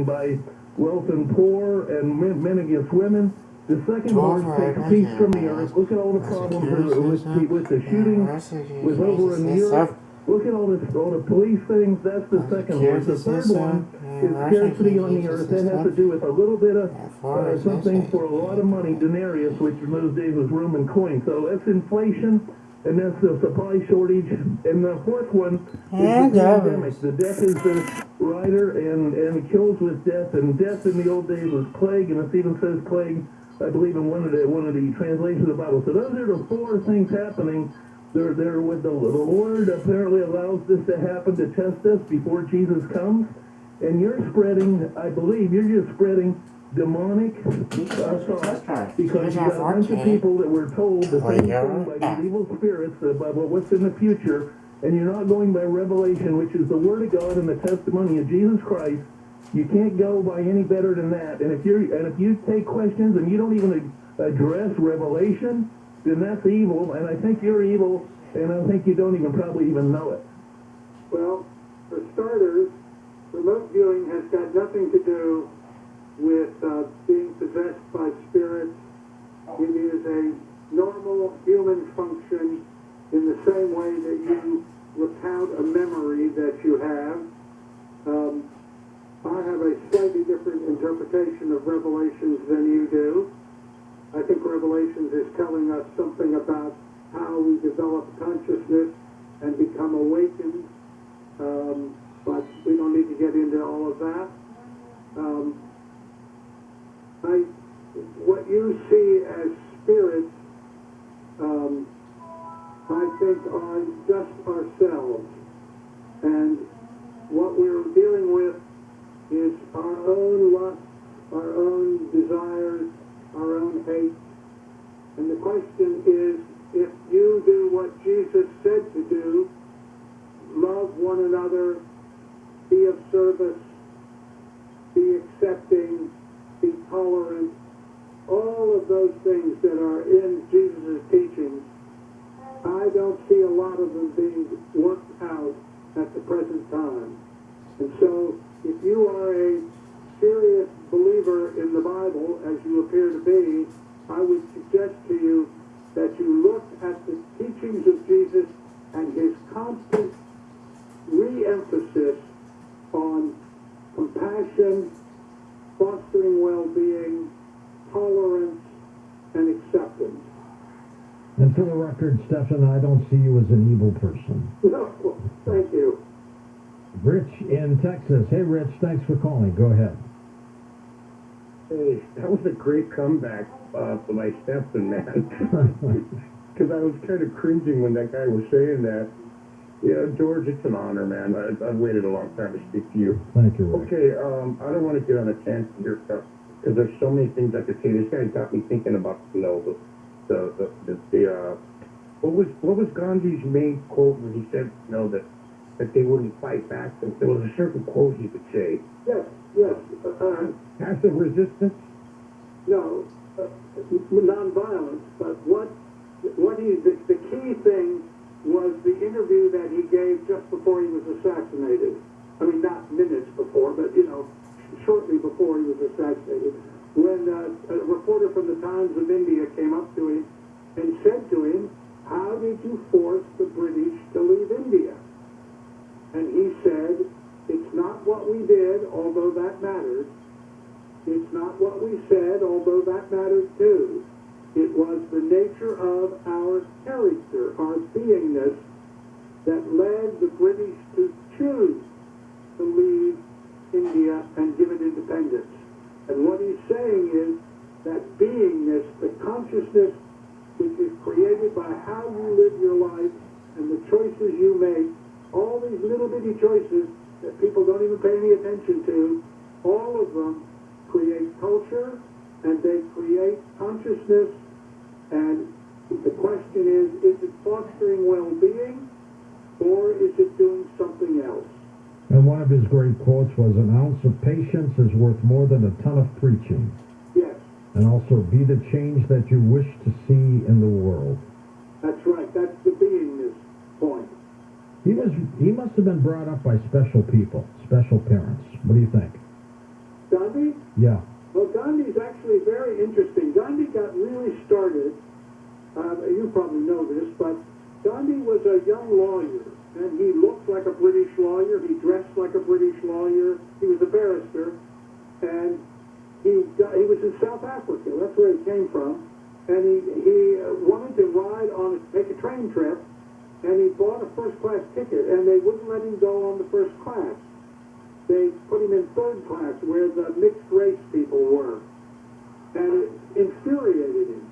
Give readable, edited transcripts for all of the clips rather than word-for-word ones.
by wealth and poor and men against women. The second part takes peace from the earth. Look at all the problems with the shooting, with over in Europe. Look at all the police things. That's the second word. The third one is scarcity on the earth. That has to do with a little bit of something for a lot of money, denarius, which in those days was Roman coin. So that's inflation. And that's the supply shortage. And the fourth one is the pandemic. The death is the rider and kills with death. And death in the old days was plague, and it even says plague, I believe, in one of the translations of the Bible. So those are the four things happening. They're with the Lord apparently allows this to happen to test us before Jesus comes. And you're spreading, I believe, you're just spreading demonic thoughts, because you got a bunch of people that were told the same thing by these evil spirits about what's in the future, and you're not going by revelation, which is the word of God and the testimony of Jesus Christ. You can't go by any better than that. And if you take questions and you don't even address revelation, then that's evil. And I think you're evil, and I think you don't probably even know it. Well, for starters, remote viewing has got nothing to do with being possessed by spirits. It is a normal human function in the same way that you recount a memory that you have. I have a slightly different interpretation of Revelations than you do. I think Revelations is telling us something about how we develop consciousness and become awakened, but we don't need to get into all of that. What you see as spirits, I think, are just ourselves. And what we're dealing with is our own lust, our own desires, our own hate. And the question is, if you do what Jesus said to do, love one another, be of service, be accepting, be tolerant, all of those things that are in Jesus' teachings, I don't see a lot of them being worked out at the present time. And so, if you are a serious believer in the Bible, as you appear to be, I would suggest to you that you look at the teachings of Jesus and his constant re-emphasis on compassion, fostering well-being, tolerance, and acceptance. And for the record, Stephen, I don't see you as an evil person. No, thank you. Rich in Texas. Hey, Rich, thanks for calling. Go ahead. Hey, that was a great comeback for my Stephen, man. Because I was kind of cringing when that guy was saying that. Yeah, George, it's an honor, man. I've waited a long time to speak to you. Thank you, Rick. Okay, I don't want to get on a tangent here, because there's so many things I could say. This guy got me thinking about, what was Gandhi's main quote when he said, that they wouldn't fight back? There was a certain quote he would say. Yes. Passive resistance? No, nonviolence. But the key thing was the interview that he gave just before he was assassinated. I mean, not minutes before, but, shortly before he was assassinated. When a reporter from the Times of India came up to him and said to him, "How did you force the British to leave India?" And he said, "It's not what we did, although that matters. It's not what we said, although that matters too. It was the nature of our character, our beingness, that led the British to choose to leave India and give it independence." And what he's saying is that beingness, the consciousness which is created by how you live your life and the choices you make, all these little bitty choices that people don't even pay any attention to, all of them create culture and they create consciousness. And the question is it fostering well-being or is it doing something else? And one of his great quotes was, "An ounce of patience is worth more than a ton of preaching." Yes. And also, be the change that you wish to see in the world. That's right. That's the beingness point. He must have been brought up by special people, special parents. What do you think? Gandhi? Yeah. Well, Gandhi's actually very interesting. Gandhi got really started, you probably know this, but Gandhi was a young lawyer, and he looked like a British lawyer, he dressed like a British lawyer, he was a barrister, and he was in South Africa, that's where he came from, and he wanted to take a train trip, and he bought a first-class ticket, and they wouldn't let him go on the first class. They put him in third class, where the mixed-race people were, and it infuriated him.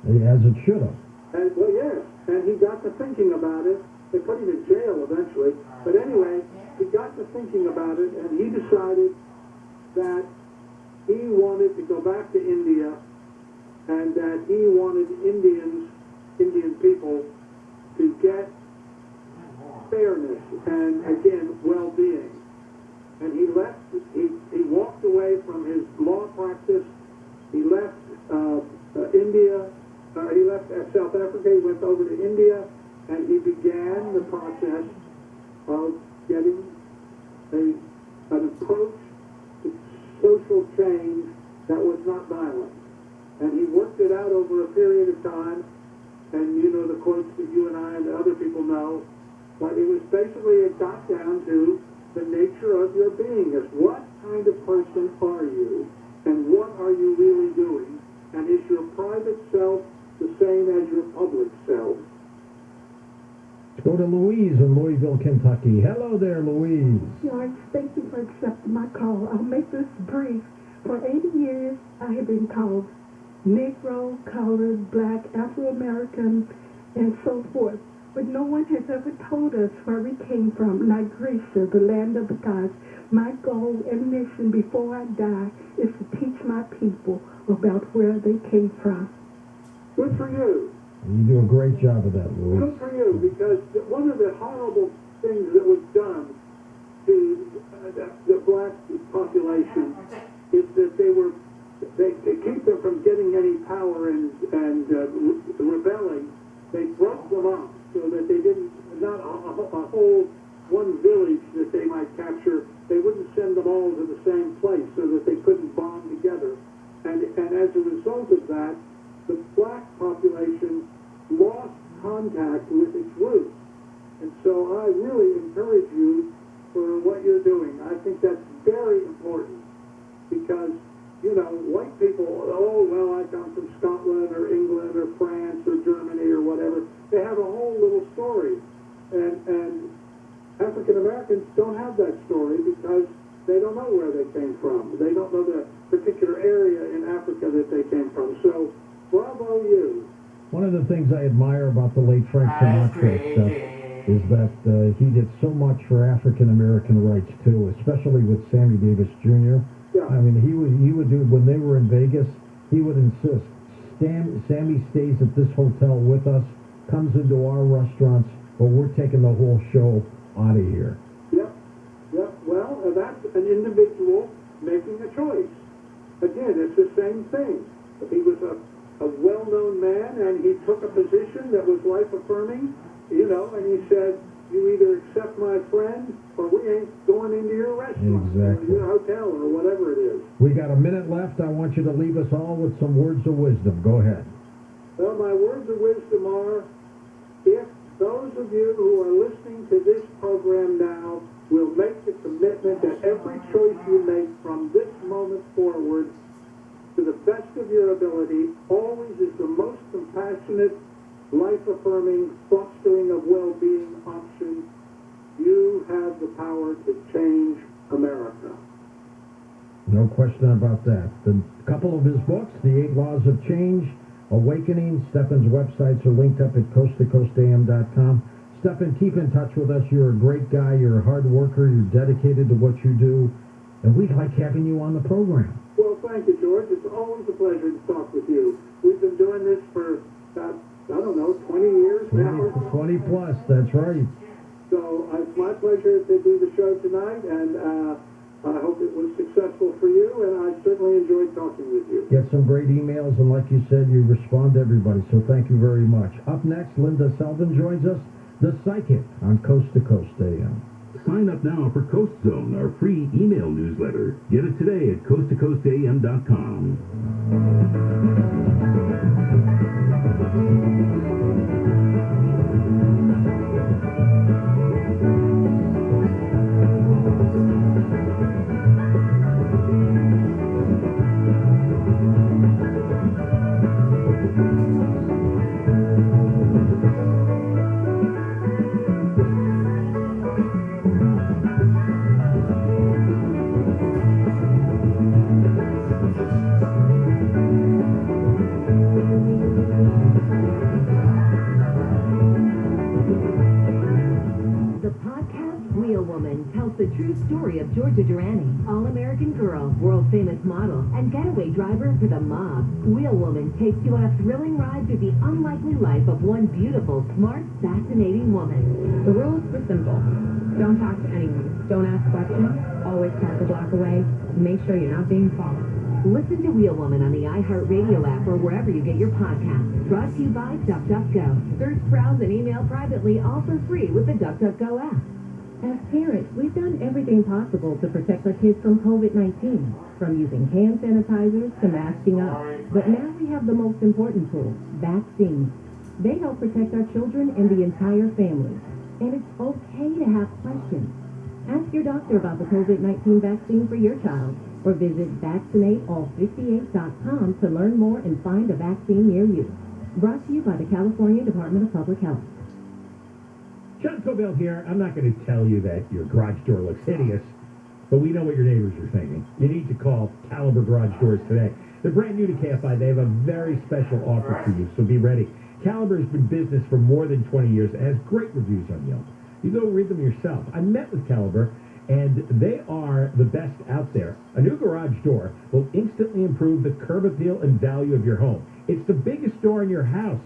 As it should have. And, well, yes, and he got to thinking about it. They put him in jail eventually. But anyway, he got to thinking about it, and he decided that he wanted to go back to India, and that he wanted Indian people to get fairness and, again, well-being. And he left, he walked away from his law practice. He left India. He left South Africa, he went over to India, and he began the process of getting an approach to social change that was not violent. And he worked it out over a period of time, and you know the quotes that you and I and other people know, but it was basically, it got down to the nature of your being. Is what kind of person are you, and what are you really doing, and is your private self the same as your public self? Let's go to Louise in Louisville, Kentucky. Hello there, Louise. George, thank you for accepting my call. I'll make this brief. For 80 years, I have been called Negro, colored, black, Afro-American, and so forth. But no one has ever told us where we came from, like Grisha, the land of the gods. My goal and mission before I die is to teach my people about where they came from. Good for you. You do a great job of that, Louise. Good for you, because one of the horrible things that was done to the black population is that they keep them from getting any power and rebelling. They broke them up so that they didn't, not a whole one village that they might capture, they wouldn't send them all to the same place so that they couldn't bond together. And as a result of that, the black population lost contact with its roots. And so I really encourage you for what you're doing. I think that's very important because, you know, white people, oh, well, I come from Scotland or England or France or Germany or whatever. They have a whole little story. And African Americans don't have that story because they don't know where they came from. They don't know the particular area in Africa that they came from. So, bravo you. One of the things I admire about the late Frank Sinatra is that he did so much for African American rights too, especially with Sammy Davis Jr. Yeah. I mean, he would do, when they were in Vegas, he would insist, Sammy stays at this hotel with us, comes into our restaurants, but we're taking the whole show out of here. Yep. Well, that's an individual making a choice. Again, it's the same thing. He was a well-known man, and he took a position that was life-affirming, you know, and he said, you either accept my friend, or we ain't going into your restaurant, exactly, or your hotel, or whatever it is. We got a minute left. I want you to leave us all with some words of wisdom. Go ahead. Well, my words of wisdom are, if those of you who are listening to this program now will make the commitment that every choice you make from this moment forward to the best of your ability always is the most compassionate, life-affirming, fostering of well-being option, you have the power to change America. No question about that. The couple of his books, The 8 Laws of Change, Awakening. Stefan's websites are linked up at coasttocoastam.com. Stefan, keep in touch with us. You're a great guy. You're a hard worker. You're dedicated to what you do. And we like having you on the program. Well, thank you, George. It's always a pleasure to talk with you. We've been doing this for about, I don't know, 20 years now. 20 plus, that's right. So it's my pleasure to do the show tonight, and I hope it was successful for you, and I certainly enjoyed talking with you. Get some great emails, and like you said, you respond to everybody, so thank you very much. Up next, Linda Selvin joins us, the Psychic, on Coast to Coast AM. Sign up now for Coast Zone, our free email newsletter. Get it today at coasttocoastam.com. The true story of Georgia Durrani, all-American girl, world-famous model, and getaway driver for the mob. Wheel Woman takes you on a thrilling ride through the unlikely life of one beautiful, smart, fascinating woman. The rules were simple. Don't talk to anyone. Don't ask questions. Always park a block away. Make sure you're not being followed. Listen to Wheel Woman on the iHeartRadio app or wherever you get your podcasts. Brought to you by DuckDuckGo. Search, browse, and email privately, all for free with the DuckDuckGo app. As parents, we've done everything possible to protect our kids from COVID-19, from using hand sanitizers to masking up. But now we have the most important tool, vaccines. They help protect our children and the entire family. And it's okay to have questions. Ask your doctor about the COVID-19 vaccine for your child, or visit vaccinateall58.com to learn more and find a vaccine near you. Brought to you by the California Department of Public Health. John Cobell here. I'm not going to tell you that your garage door looks hideous, but we know what your neighbors are thinking. You need to call Caliber Garage Doors today. They're brand new to KFI. They have a very special offer for you, so be ready. Caliber has been in business for more than 20 years and has great reviews on Yelp. You go read them yourself. I met with Caliber, and they are the best out there. A new garage door will instantly improve the curb appeal and value of your home. It's the biggest door in your house,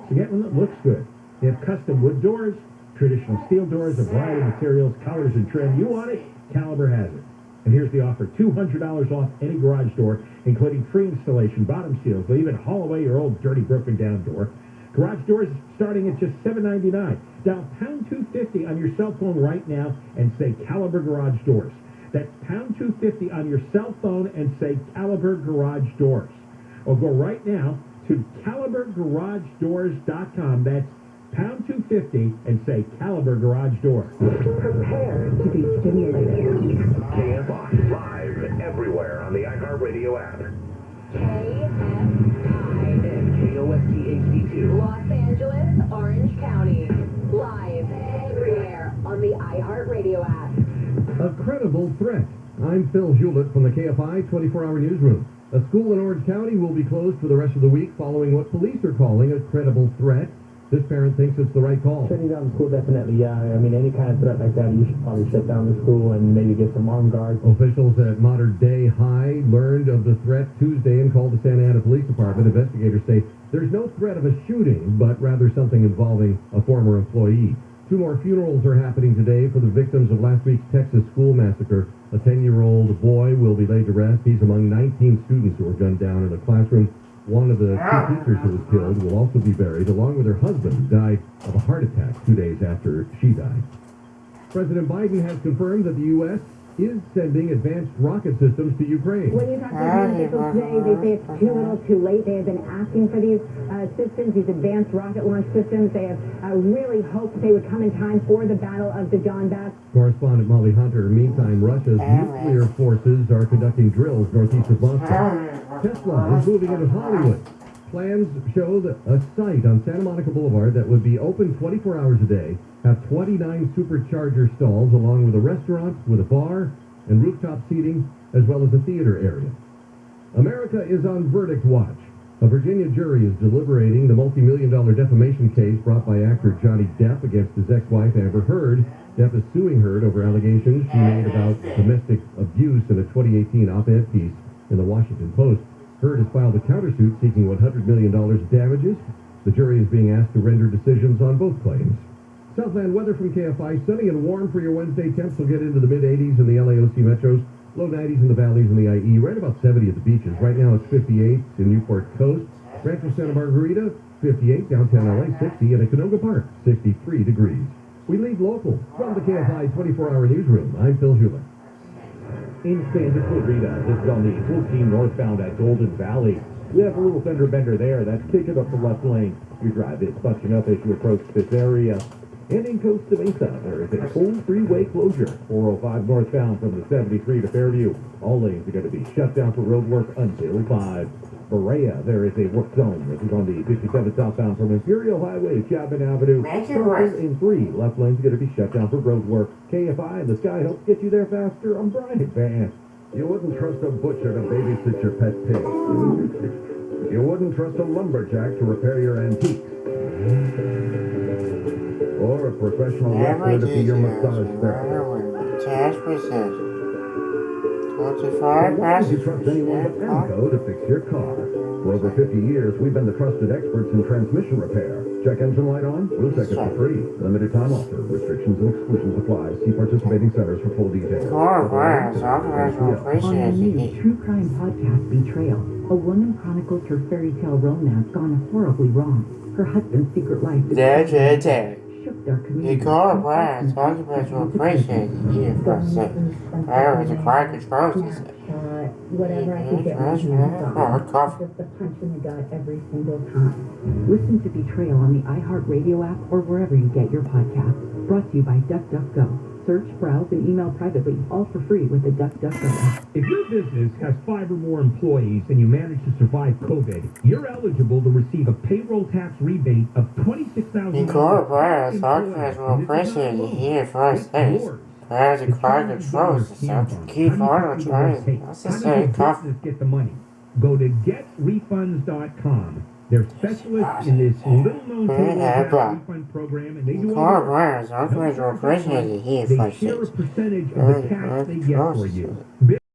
so get one that looks good. They have custom wood doors, traditional steel doors, a variety of materials, colors, and trim. You want it? Caliber has it. And here's the offer. $200 off any garage door, including free installation, bottom seals. They'll even haul away your old, dirty, broken-down door. Garage doors starting at just $7.99. Dial pound 250 on your cell phone right now and say Caliber Garage Doors. That's pound 250 on your cell phone and say Caliber Garage Doors. Or go right now to CaliberGarageDoors.com. That's pound 250 and say Caliber Garage Door. Prepare to be stimulated. KFI, live everywhere on the iHeartRadio app. KFI. And KOST HD2. Los Angeles, Orange County. Live everywhere on the iHeartRadio app. A credible threat. I'm Phil Hewlett from the KFI 24-hour newsroom. A school in Orange County will be closed for the rest of the week following what police are calling a credible threat. This parent thinks it's the right call. Shutting down the school, definitely, yeah. I mean, any kind of threat like that, you should probably shut down the school and maybe get some armed guards. Officials at Modern Day High learned of the threat Tuesday and called the Santa Ana Police Department. Investigators say there's no threat of a shooting, but rather something involving a former employee. 2 more funerals are happening today for the victims of last week's Texas school massacre. A 10-year-old boy will be laid to rest. He's among 19 students who were gunned down in a classroom. One of the 2 teachers who was killed will also be buried, along with her husband, who died of a heart attack 2 days after she died. President Biden has confirmed that the U.S. is sending advanced rocket systems to Ukraine. When you talk to UN officials today, they say it's too little, too late. They have been asking for these systems, these advanced rocket launch systems. They have really hoped they would come in time for the Battle of the Donbass. Correspondent Molly Hunter. Meantime, Russia's nuclear forces are conducting drills northeast of Moscow. Tesla is moving into Hollywood. Plans show that a site on Santa Monica Boulevard that would be open 24 hours a day, have 29 supercharger stalls along with a restaurant with a bar and rooftop seating as well as a theater area. America is on verdict watch. A Virginia jury is deliberating the multi-million-dollar defamation case brought by actor Johnny Depp against his ex-wife Amber Heard. Depp is suing Heard over allegations she made about domestic abuse in a 2018 op-ed piece in the Washington Post. Heard has filed a countersuit seeking $100 million damages. The jury is being asked to render decisions on both claims. Southland weather from KFI. Sunny and warm for your Wednesday. Temps will get into the mid-80s in the LAOC metros. Low 90s in the valleys and the IE. Right about 70 at the beaches. Right now it's 58 in Newport Coast. Rancho Santa Margarita, 58. Downtown LA, 60. And at Canoga Park, 63 degrees. We lead local. From the KFI 24-hour newsroom, I'm Phil Schuler. In Santa Clarita, this is on the 14 northbound at Golden Valley. We have a little fender bender there that's taken up the left lane. Your drive is bunching up as you approach this area. And in Costa Mesa, there is a full freeway closure. 405 northbound from the 73 to Fairview. All lanes are going to be shut down for road work until 5. Berea, there is a work zone. This is on the 57 southbound from Imperial Highway to Chapman Avenue. In 3, left lane's going to be shut down for road work. KFI and the Sky helps get you there faster. I'm Brian Vance. You wouldn't trust a butcher to babysit your pet pig. You wouldn't trust a lumberjack to repair your antiques. Or a professional wrestler to be your massage therapist. Why would you trust anyone but Enco to fix your car? For over 50 years, we've been the trusted experts in transmission repair. Check engine light on? We'll check it for free. Limited time offer. Restrictions and exclusions apply. See participating centers for full details. On the new true crime podcast Betrayal, a woman chronicles her fairy tale romance gone horribly wrong. Her husband's secret life shook their community. Whatever I can get my hands on. Just a punch in the gut every single time. Listen to Betrayal on the iHeartRadio app or wherever you get your podcasts. Brought to you by DuckDuckGo. Search, browse, and email privately, all for free with the DuckDuckGo app. If your business has 5 or more employees and you manage to survive COVID, you're eligible to receive a payroll tax rebate of $26,000. Get the money. Go to getrefunds.com. They're specialists in this little-known payroll tax refund program, and they do all the work. They share a percentage of the tax they get for you.